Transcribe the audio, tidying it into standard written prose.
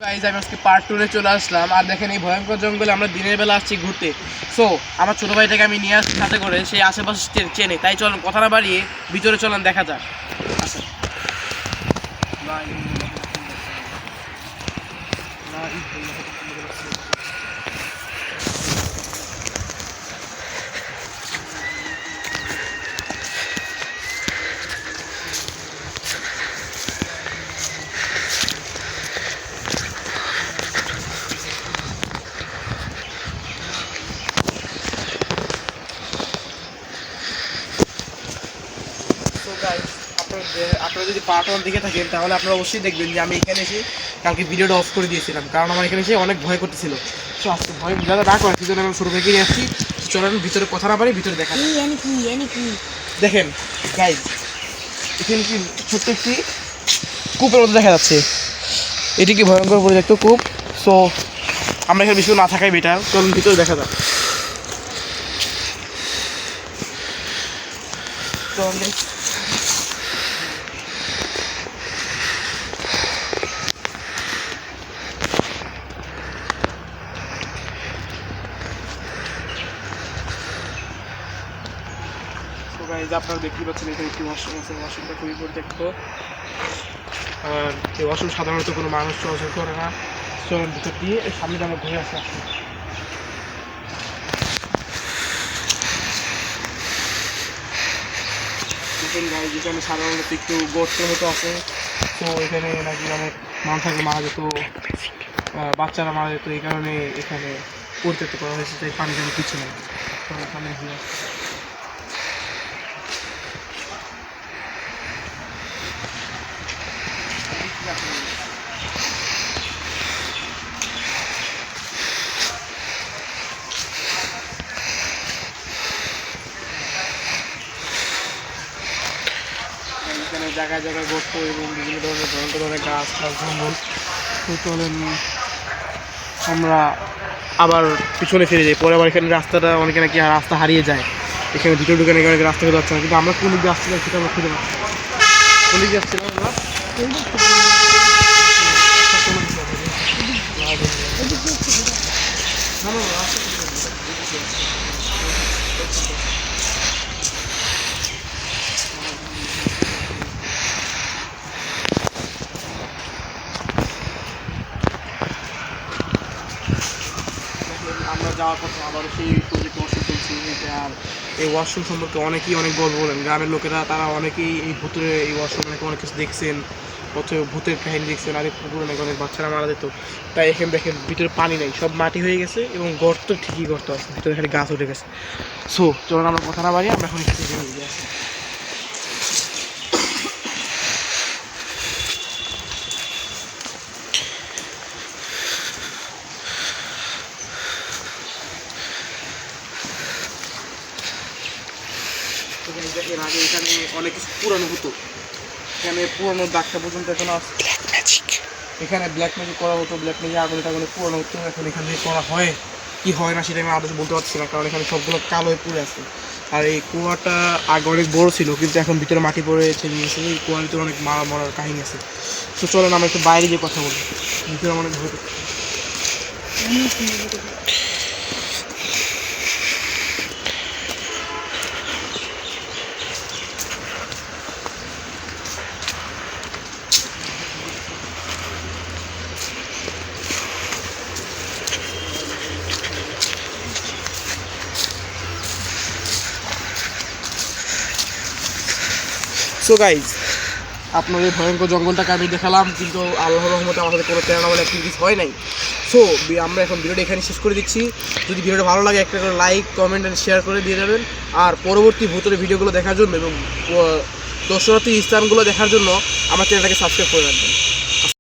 Guys আমি আজকে part 2 এ চলে আসলাম। আর দেখেন এই ভয়ঙ্কর জঙ্গলে আমরা দিনের বেলা আসছি ঘুরতে। সো আমার ছোটো ভাইটাকে আমি নিয়ে আসছি সাথে করে, সেই আশেপাশে চেনে। তাই চলেন কথা না বাড়িয়ে ভিতরে চলেন, দেখা যাক। আচ্ছা আপনারা যদি পার্ট 1 দেখে থাকেন তাহলে আপনারা অবশ্যই দেখবেন যে আমি এখানে এসে কালকে ভিডিওটা অফ করে দিয়েছিলাম, কারণ আমার এখানে এসে অনেক ভয় করতেছিল। সো আজকে ভয় যারা না করে সেজন্য আমি ছোটো ভাইকে নিয়ে আসছি। চলেন ভিতরে কথা না পারি ভিতরে দেখা। দেখেন গাইজ, এখানে কি ছোট্ট একটি কূপের মধ্যে দেখা যাচ্ছে। এটি কি ভয়ঙ্কর পরিত্যক্ত কূপ। সো আমরা এখানে বেশি না থাকাই বেটার। চলুন ভিতরে দেখা যাক। আপনারা দেখতে পাচ্ছেন এখানে একটি ওয়াশরুম আছে। ওয়াশরুমটা খুবই পরিত্যক্ত, আর এই ওয়াশরুম সাধারণত কোনো মানুষ চলাচল করে না। চলুন ভিতর দিয়ে সামনে আমরা ঘুরে আসতে আসছি। এখানে সাধারণত একটু গর্তের মতো আছে। তো এখানে নাকি অনেক মানুষ আগে মারা যেত, বাচ্চারা মারা যেত। এই কারণে এখানে পরিত্যক্ত করা হয়েছে, তাই পানি যেন কিছু নেই। সামনে ঘুরে আসছে। এখানে জায়গায় জায়গায় গর্ত এবং বিভিন্ন ধরনের ভয়ঙ্কর ধরনের গাছ জঙ্গল। তো চলেন আমরা আবার পিছনে ফিরে যাই। পরে আবার এখানে রাস্তাটা অনেকে নাকি রাস্তা হারিয়ে যায়, এখানে ভিতরে ঢুকে নাকি অনেক রাস্তা খুঁজে যাচ্ছে না। কিন্তু আমরা কোন দিকে আসছিলাম সেটা আমরা খুঁজে পাচ্ছি। কোন দিকে আসছিলাম আমরা? আমরা যাওয়ার পথে আবারও সেই প্রজেক্ট ওয়াশরুম চলছি। আর এই ওয়াশরুম সম্পর্কে অনেকেই অনেক গল্প বলেন। গ্রামের লোকেরা তারা অনেকেই এই ভূতের এই ওয়াশরুম নাকি অনেক কিছু দেখছেন, অথবা ভূতের কাহিনী দেখছেন। আর এই পুকুরে নাকি অনেক বাচ্চারা মারা যেত। তাই এখানে দেখেন ভিতরে পানি নেই, সব মাটি হয়ে গেছে এবং গর্ত ঠিকই গর্ত আছে, ভিতরে খালি গাছ উঠে গেছে। সো চলুন আমরা কথা না বাড়ি আমরা এখন একটু বেরিয়ে আসি। এর আগে এখানে অনেক কিছু পুরানো হতো, এখানে পুরানো দাগটা পর্যন্ত এখন আছে। এখানে ব্ল্যাক ম্যাজিক করা হতো, ব্ল্যাক ম্যাজিক আগুন টাগুনে পুরানো হতো। এখন এখানে করা হয় কি হয় না সেটা আমি আদৌ বলতে পারছি না, কারণ এখানে সবগুলো কালো হয়ে পুড়ে আছে। আর এই কুয়াটা আগে অনেক বড় ছিল, কিন্তু এখন ভিতরে মাটি পড়ে ছেড়ে গেছে। এই কুয়ার ভিতরে অনেক মারা মরার কাহিনী আছে। তো চলেন আমরা একটু বাইরে গিয়ে কথা বলি। ভিতরে অনেক ভয়। সো গাইজ, আপনাদের ভয়ঙ্কর জঙ্গলটাকে আমি দেখালাম, কিন্তু আল্লাহর রহমতে আমাদের কোনো প্যারানর্মাল অ্যাক্টিভিটিস হয় নাই। সো আমরা এখন ভিডিওটা এখানে শেষ করে দিচ্ছি। যদি ভিডিওটা ভালো লাগে একটা করে লাইক, কমেন্ট অ্যান্ড শেয়ার করে দিয়ে যাবেন। আর পরবর্তী ভূতের ভিডিওগুলো দেখার জন্য এবং দর্শনার্থী স্থানগুলো দেখার জন্য আমার চ্যানেলটাকে সাবস্ক্রাইব করে রাখবেন।